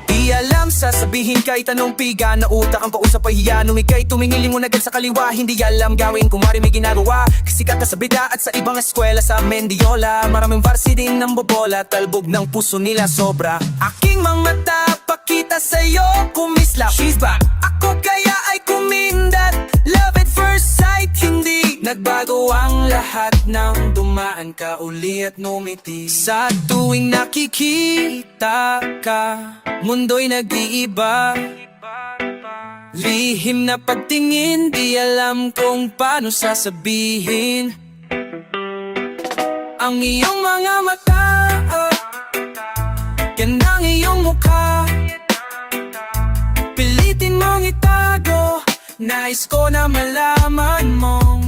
Di alam sasabihin kay tanong piga na utak ang pausap ay hiya. Nung ika'y tumingilingon agad sa kaliwa, hindi alam gawin kung mari may ginagawa. Kasikat ka sa bida at sa ibang eskwela sa Mendiola. Maraming varsity ng bobola, talbog ng puso nila sobra. Aking mga mata pakita sa'yo kumislap. She's back. Ako kaya ay kumindat, love at first sight. Hindi nagbago ang lahat nang dumaan ka uli at numiti. Sa tuwing nakikita ka, mundo'y nag-iiba. Lihim na pagtingin, di alam kung paano sasabihin. Ang iyong mga mata, gandang iyong mukha. Pilitin mong itago, nais ko na malaman mong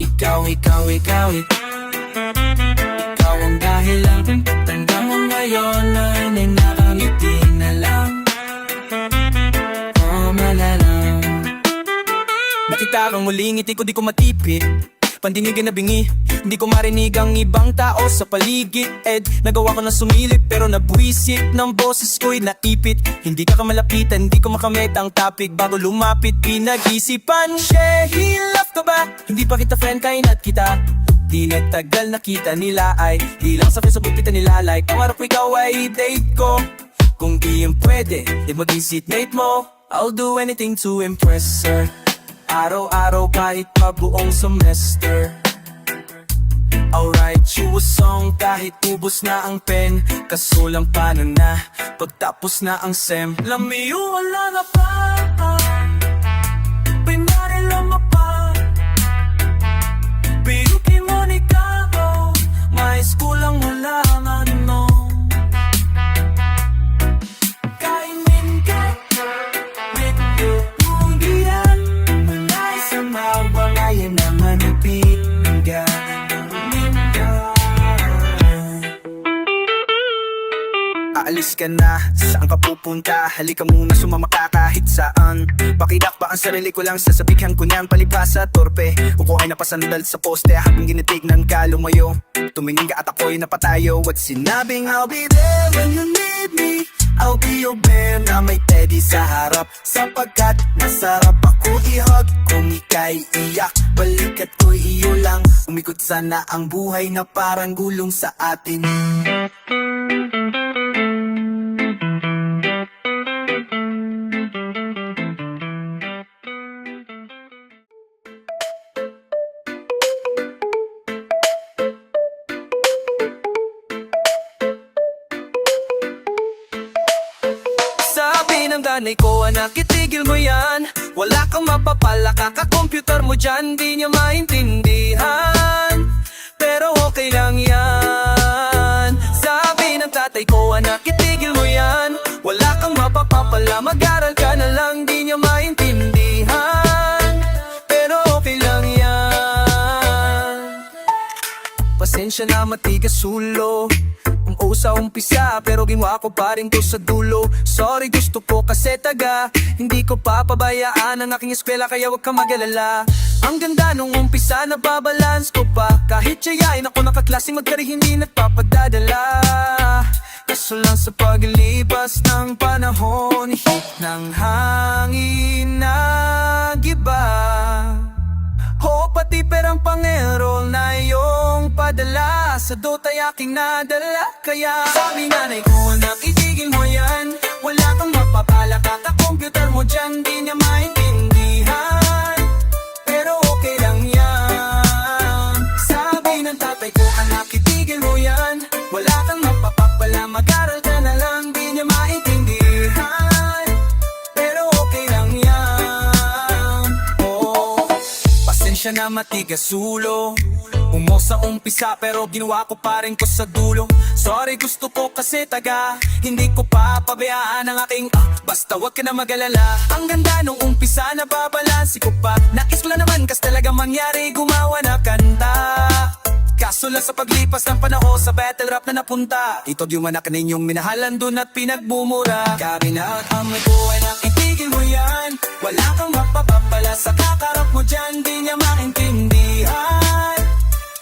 ikaw ang dahilan. Tanda mo ngayon ay nakangiti na lang. Oh, malalang. Nakita kang muling ngiti ko, di ko matipid. Pandinigan na bingi, hindi ko marinig ang ibang tao sa paligid. Nagawa ko na sumilip pero nabuisit ng boses ko'y naipit. Hindi ka kamalapitan, hindi ko makamit ang topic. Bago lumapit, pinag-isipan. Love ka ba? Hindi pa kita friend, kainat kita. Di nagtagal nakita nila ay di lang sa Facebook kita nila like. Pangarap ko ikaw ay date ko. Kung di yung pwede, di maging seatmate mo. I'll do anything to impress her. Araw-araw kahit pa buong semester. I'll write you a song kahit ubos na ang pen. Kasulang paano na pagtapos na ang SEM. Lamiyo wala na pa, pinarila mapa. Biyuki mo ni Kako, may kulang malaman mo. Kainin ka with you. Hindi yan malay sa mawalayan naman ang pinggan. Aalis ka na, saan ka pupunta? Halika muna, sumama ka kahit saan. Pakidakpa ang sarili ko lang, sasabihan ko niyan palibhasa torpe. Kuko ay napasandal sa poste habang ginitignan ka lumayo. Tumingin ka at ako'y napatayo at sinabing I'll be there when you need me. I'll be your bear na may teddy sa harap, sapagkat masarap ako i-hug. Kung ika'y iyak, balikat ko'y iyo lang. Umikot sana ang buhay na parang gulong sa atin. Sabi ng nanay ko, anak, itigil mo yan. Wala kang mapapala, kaka-computer mo dyan, di niya maintindihan. Pero okay lang yan. Sabi ng tatay ko, anak, itigil mo yan. Wala kang mapapala, mag-aral ka na lang, di niya maintindihan. Pero okay lang yan. Pasensya na matigas ulo ang sa umpisa, pero ginawa ko pa rin to sa dulo. Sorry, gusto ko kasi taga, hindi ko papabayaan ang aking eskwela, kaya wag ka mag-alala. Ang ganda nung umpisa, nababalance ko pa. Kahit siyayain ako ng kaklaseng magkari, hindi nagpapadadala. Kaso lang sa paglipas ng panahon, hit ng hangin nag-iba. O pati perang pang-enroll na iyong padala, sa dota'y aking nadala. Kaya sabi nanay ko, anak, itigil mo yan. Wala kang mapapala, kaka-computer mo dyan, di niya maintindihan. Pero okay lang yan. Sabi ng tatay ko, anak, itigil mo yan. Wala kang mapapala, mag-aral ka na lang, di niya maintindihan. Pero okay lang yan. Oh, pasensya na matigas ulo. Umo sa umpisa pero ginawa ko pa rin ko sa dulo. Sorry, gusto ko kasi taga, hindi ko papabayaan ang aking basta wag ka na mag-alala. Ang ganda nung umpisa, nababalansi ko pa. Nais ko lang naman kas talaga mangyari, gumawa na kanta. Kaso lang sa paglipas ng panahon sa battle rap na napunta, ito di man na kaninyong minahalan dun at pinagbumura. Kami na at ang may buhay na itigil mo yan. Wala kang mapapapala sa kakarap mo dyan, di niya maintindihan.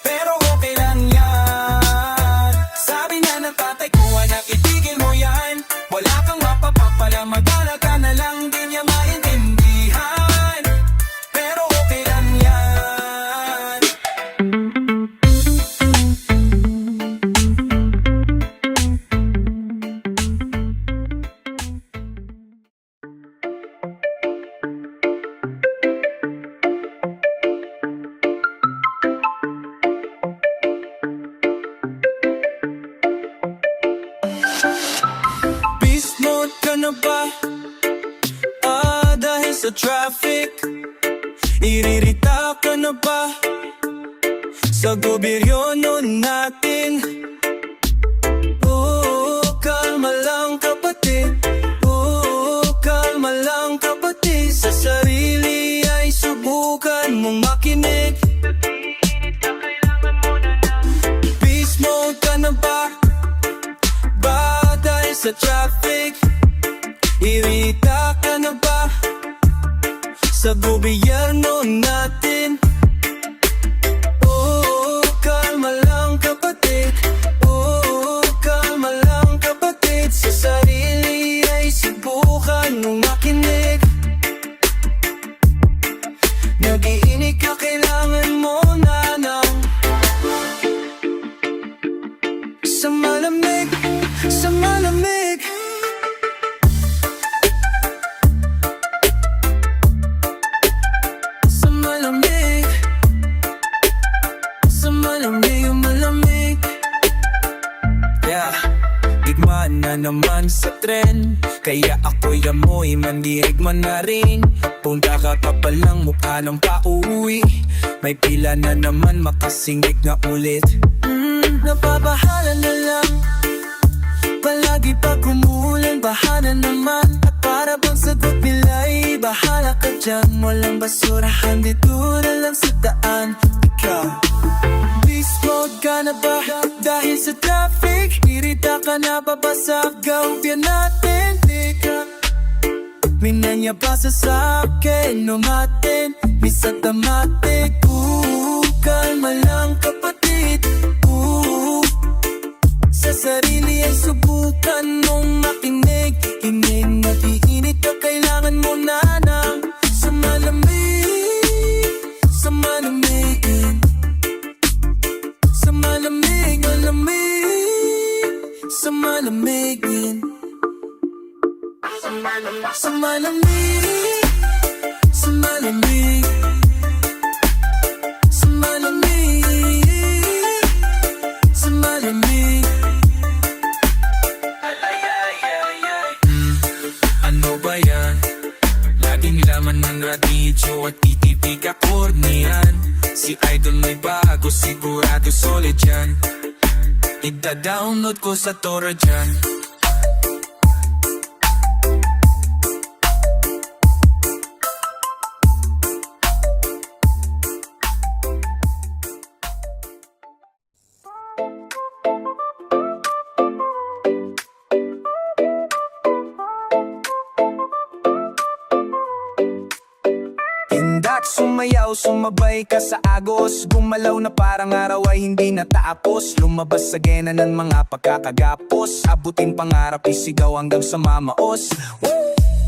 Pero okay lang yan. Sabi nga ng tatay ko, anak, itigil mo yan. Wala kang mapapapala, mag-aral ka na lang, di niya maintindihan. Pero okay lang yan. Beast mode ka na ba? Dahil sa traffic. Iririta ka na ba sa gobyerno natin? Kalma lang kapatid. Kalma lang kapatid. Sa sarili ay subukan mong makinig. Beast mode ka na ba? Dahil sa traffic. Irita ka na ba sa gobyerno natin? Kalma lang kapatid. Kalma lang kapatid. Sa sarili ay subukan mong makinig. Nag-iinig ka, kailangan mo na ng sa malamig, sa malamig. Sa malamig, sa malamig, malamig. Yeah, digmaan na naman sa tren, kaya ako'y amoy mandirigma na rin. Punta ka pa palang mukha ng pauwi, may pila na naman makasingit na ulit. Napapahala na lang, palagi pa kumulan, bahala naman. At para bang sagot nila'y bahala ka dyan. Walang basurahan dito na lang sa daan. Ikaw, beast mode ka na ba? Dahil sa traffic. Irita ka na ba sa gobyerno natin? Di ka minanya pa sa sakin, umatin, misa tamatik. Kalma lang kapatid. Sa sarili ay subukan mong makinig. Inig, nag-iinit ka, kailangan mo na ng sa malamig, sa malamig, sa malamig, malamig, sa malamig, sa malamig, sa malamig, sa malamig, sa malamig. Ano ba yan? Laging laman ng radyo at TTP ka korniyan. Si Idol may bago, sigurado solid yan. Ida-download ko sa Toro dyan. Hindat, sumayaw, sumabay ka sa agos. Gumalaw na parang araw ay hindi natapos. Lumabas sa gena ng mga pagkakagapos. Abutin pangarap, isigaw hanggang sa mamaos.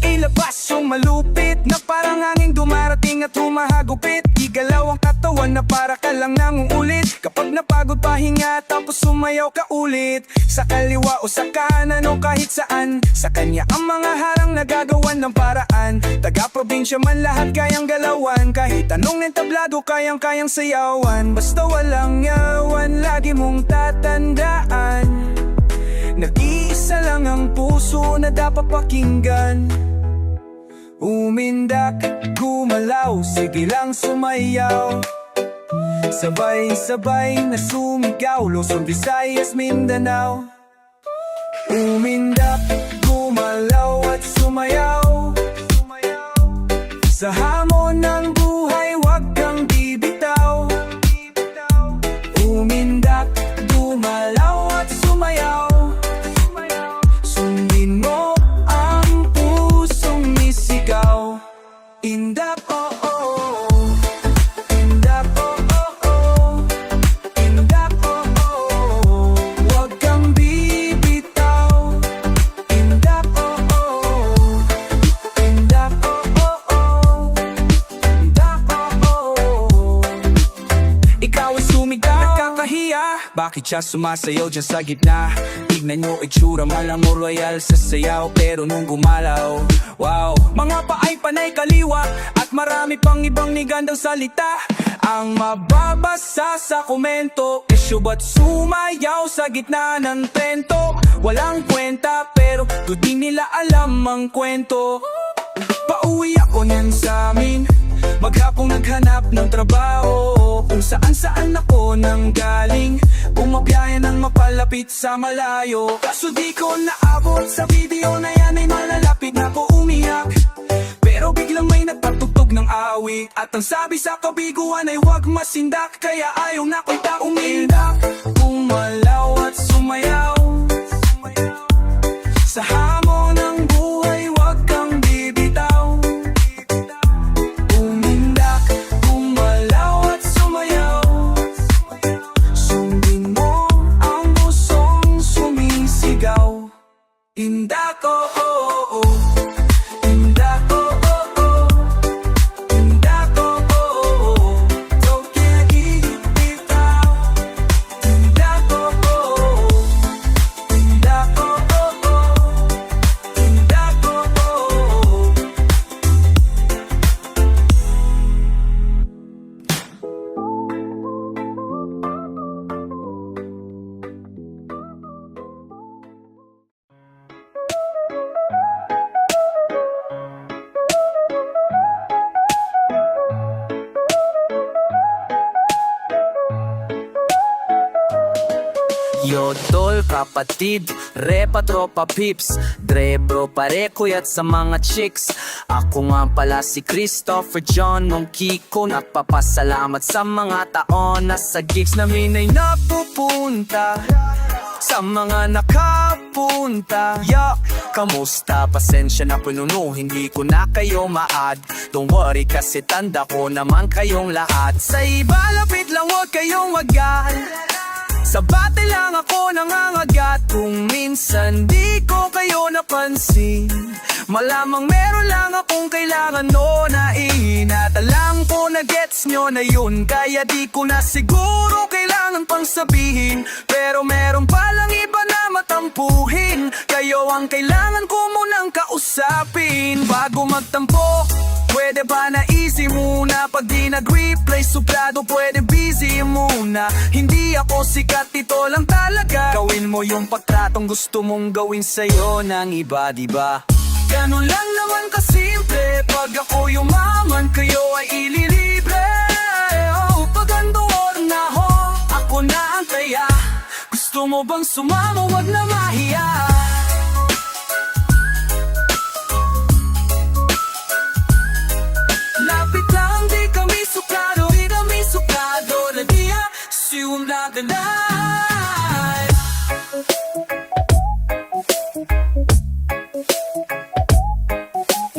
Ilabas yung malupit na parang hanging dumarating at humahagupit. Igalaw ang katawan na para ka lang nangungulit. Kapag napagod pahinga tapos sumayaw ka ulit. Sa kaliwa o sa kanan o kahit saan, sa kanya ang mga harang nagagawan ng paraan. Taga-probinsya man lahat kayang galawan. Kahit anong entablado kayang-kayang sayawan. Basta walang yawan, lagi mong tatandaan. Nag-iisa lang ang puso na dapat pakinggan. Umindak, gumalaw, sige lang sumayaw. Sabay-sabay na sumigaw, Luzon, Visayas, Mindanao. Umindak, gumalaw at sumayaw. Sa hamon ng buhay, wag kang bibitaw. Umindak Bakit siya sumasayaw dyan sa gitna? Tignan nyo itsura, malang mo royal sa sayaw. Pero nung gumalaw, wow, mga paay panay kaliwa at marami pang ibang nigandang salita. Ang mababasa sa komento, kesyo ba't sumayaw sa gitna ng trento? Walang kwenta pero doon di nila alam ang kwento. Pauwi ako niyan sa amin, maghapong naghanap ng trabaho. Kung saan ako nang galing, bumabiyahe ng mapalapit sa malayo. Kaso di ko naabot sa video na yan, ay malalapit na ko umiyak. Pero biglang may nagpatugtog ng awit, at ang sabi sa kabiguan ay huwag masindak. Kaya ayaw na ko'y umindak, umalaw at sumayaw. Sa hamon ng buhay huwag kang bibitaw. Umindak, umalaw at sumayaw. Sundin mo ang pusong sumisigaw. Indak, oh, oh, oh. Indak, oh, oh, oh. Indak, oh, oh, oh. Don't get bitaw. Indak, oh, oh, oh. Indak, oh, oh, oh. Indak, oh, oh, oh. Yodol, kapatid, repa, tropa, pips, Dre, bro, pare, kuyat sa mga chicks. Ako nga pala si Christopher John Mong Kiko. Nagpapasalamat sa mga taon na sa gigs namin ay napupunta, sa mga nakapunta. Kamusta? Pasensya na pununo, hindi ko na kayo ma-add. Don't worry kasi tanda ko naman kayong lahat. Sa iba lapit lang, huwag kayong wagal. Sa bate lang ako nangangagat. Kung minsan di ko kayo napansin, malamang meron lang akong kailangan o naiinat. Alam ko na gets nyo na yun, kaya di ko na siguro kailangan pang sabihin. Pero meron palang iba na matampuhin, kayo ang kailangan ko munang kausapin. Bago magtampo, pwede ba na easy muna? Pag di nag-replay suplado, pwede busy muna. Hindi ako sikat, ito lang talaga. Gawin mo yung pagtratong gusto mong gawin sa'yo ng iba, diba? Ganun lang naman kasimple. Pag ako yumaman, kayo ay ililibre. Oh, pag andoon na ako na ang taya. Gusto mo bang sumama, wag na mahiya. Lapit lang, di kami suplado, di kami suplado. Na diya, siwang laganay.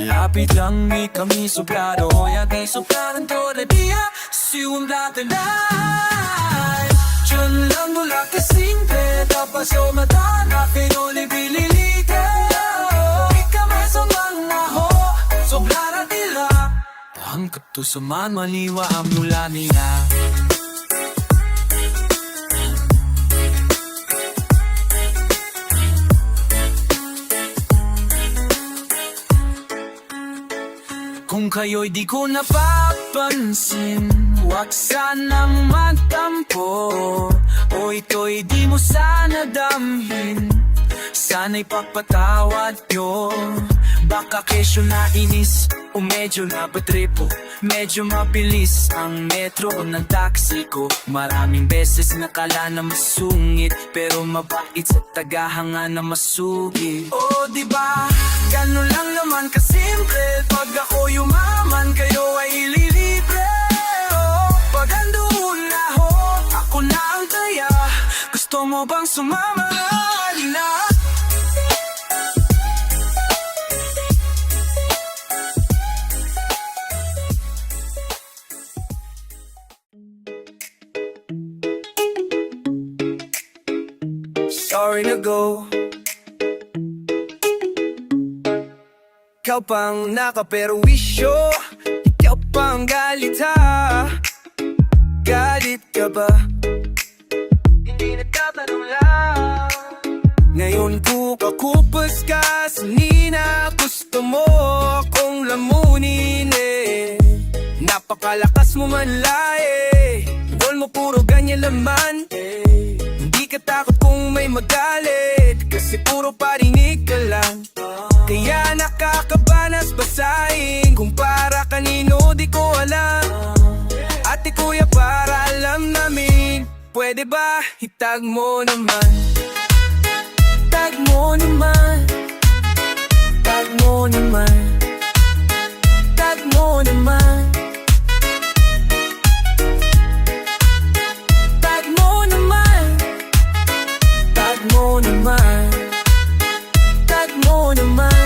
Lapit lang, di kami suplado, ya di supladan to. Na diya, siwang laganay. Diyan lang mula kasimple, tapos yung mata na kinulipililike. Di kami sa mga ho, soblara tila. Ang katusaman maniwa ang mula nila. Kung kayo'y di ko napapansin, huwag sanang magtampo. O ito'y di mo sana damhin, sana'y pagpatawad nyo. Baka kesyo nainis o medyo napatripo, medyo mabilis ang metro ng taxi ko. Maraming beses nakala na masungit, pero mabait sa tagahanga na masugid. O diba, ganun lang naman kasimple. Pag ako yumaman, kayo ay ililibre. Oh, pag andoon na ako na ang taya. Gusto mo bang sumama na? Sorry na go. Ikaw pang nakaperwisyo, ikaw pang galit ha. Galit ka ba? Hindi Ngayon kukupas ka sa nina. Gusto mo akong lamunin eh. Napakalakas mo manlae. Bol mo puro ganyan laman eh. Hindi ka takot kung may magalit, kasi puro parinig ka lang. Kaya nakakabanas basahin, kung para kanino di ko alam. Ate kuya para alam namin, pwede ba itag mo naman? Tag mo naman. Tag mo naman. Tag mo naman. Tag mo naman. Tag mo naman. Tag mo naman.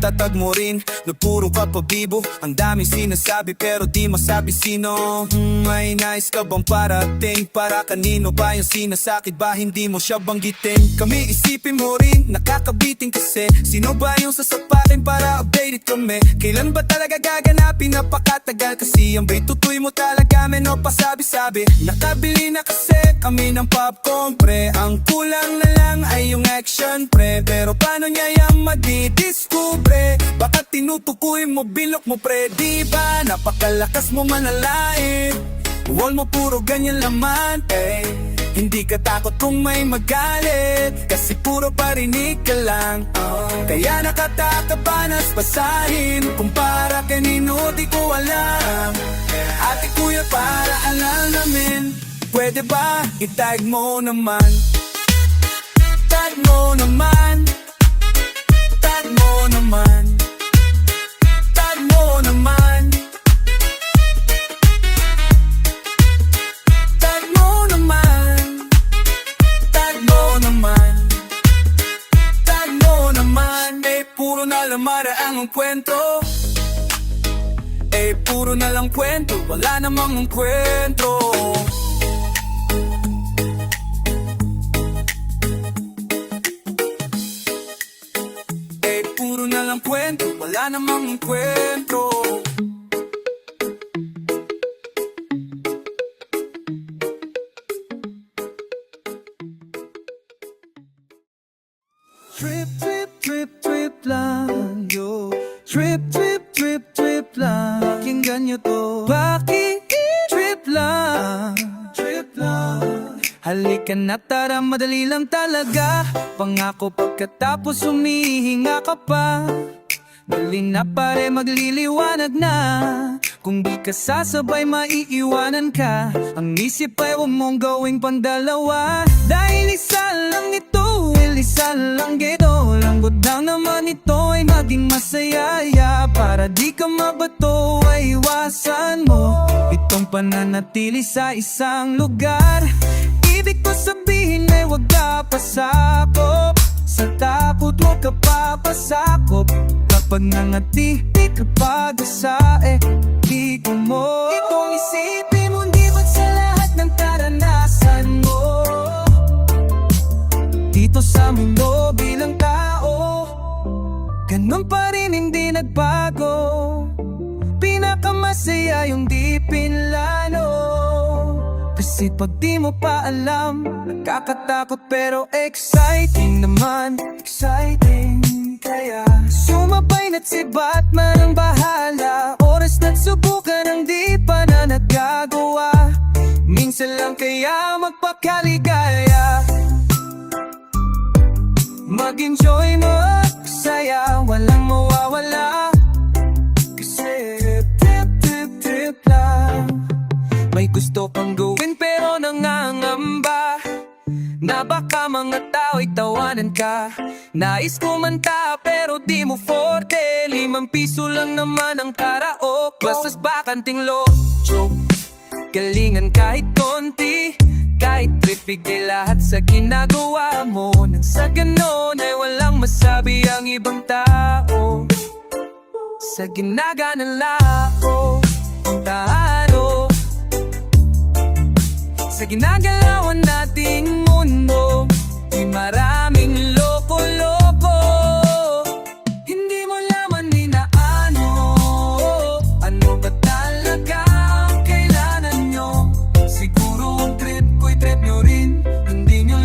Tatag mo rin na puro ka pabibo. Ang daming sinasabi pero di masabi sino. May nais ka bang parating? Para kanino ba yung sinasakit ba hindi mo siya banggitin? Kami isipin mo rin, nakakabitin kasi. Sino ba yung sasapakin para updated kami? Kailan ba talaga gaganapin? Napakatagal kasi. Ang ba'y tutoy mo talaga men o pasabi-sabi? Nakabili na kasi kami ng popcorn pre. Ang kulang na lang ay yung action pre. Pero paano niya yung madidiscover? Baka tinutukoy mo, bilok mo pre. Di ba napakalakas mo manalain? Wall mo puro ganyan laman eh. Hindi ka takot kung may magalit, kasi puro parinig ka lang Kaya nakatakabanas basahin, kung para kanino di ko alam. Ate kuya para alam namin, pwede ba itag mo naman? Tag mo naman. Tag mo naman. Tag mo naman. Tag mo naman. Tag mo naman. Tag mo naman. Puro na lang maraang kwento. Puro na lang kwento, wala namang kwento. Puro na lang kwento, wala namang kwento. Trip, trip, trip, trip lang yo. Trip, trip, trip, trip lang. Pakinggan nyo to. Bakit trip lang? Trip lang. Halika na tara, madali lang talaga. Pangako pagkatapos humihinga ka pa. Dali na pare, magliliwanag na. Kung di ka sasabay, maiiwanan ka. Ang isip ay huwag mong gawing pandalawa. Dahil isa lang ito, isa lang ito. Langgod lang naman ito ay maging masayaya. Para di ka mabato ay iwasan mo itong pananatili sa isang lugar. Ibig ko sabihin ay huwag ka pasakop. Sa takot huwag ka papasakop. Kapag nangati, di ka pag-asa di ko mo itong isipin mo, di ba't sa lahat ng karanasan mo dito sa mundo bilang tao, ganun pa rin hindi nagbago. Pinakamasaya yung di pinlano. Kasi pag di mo pa alam, nakakatakot pero exciting naman. Exciting kaya sumabay na't si Batman ang bahala. Oras na't subukan ang di pa na nagagawa. Minsan lang kaya magpakaligaya. Mag-enjoy mo at saya, walang mawawala. Kasi trip, trip, trip lang. May gusto kang gawin pero nangangamba na baka mga tao'y tawanan ka. Nais kumanta pero di mo forte. 5 piso lang naman ang karaoke. Basta's bakanting lojo, galingan kahit konti. Kahit tripig di lahat sa ginagawa mo. Nang sa ganon ay walang masabi ang ibang tao. Sa ginaganan lao talo, sa ginagalawan nating mundo, may maraming loko-loko. Hindi mo laman ni na ano ba talaga ang kailangan nyo. Siguro ang trip ko'y trip nyo rin. Hindi nyo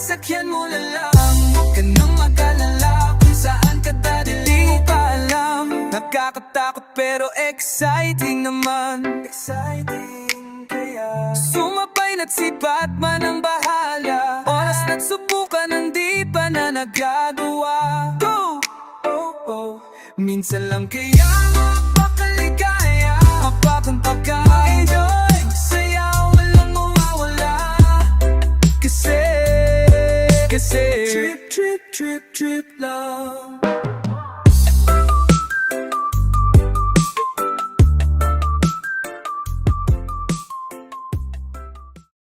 sasakyan mo na lang. Huwag ka nang mag-alala kung saan ka dadali. Di mo pa alam, nakakatakot pero exciting naman. Exciting kaya sumabay na't si Batman ang bahala. Oras na't subukan, hindi pa na nagagawa. Go! Oh, oh. Minsan lang kaya mapakaligaya, mapapunta ka, enjoy, saya, walang mawawala. Kasi Trip, trip, trip, trip lang.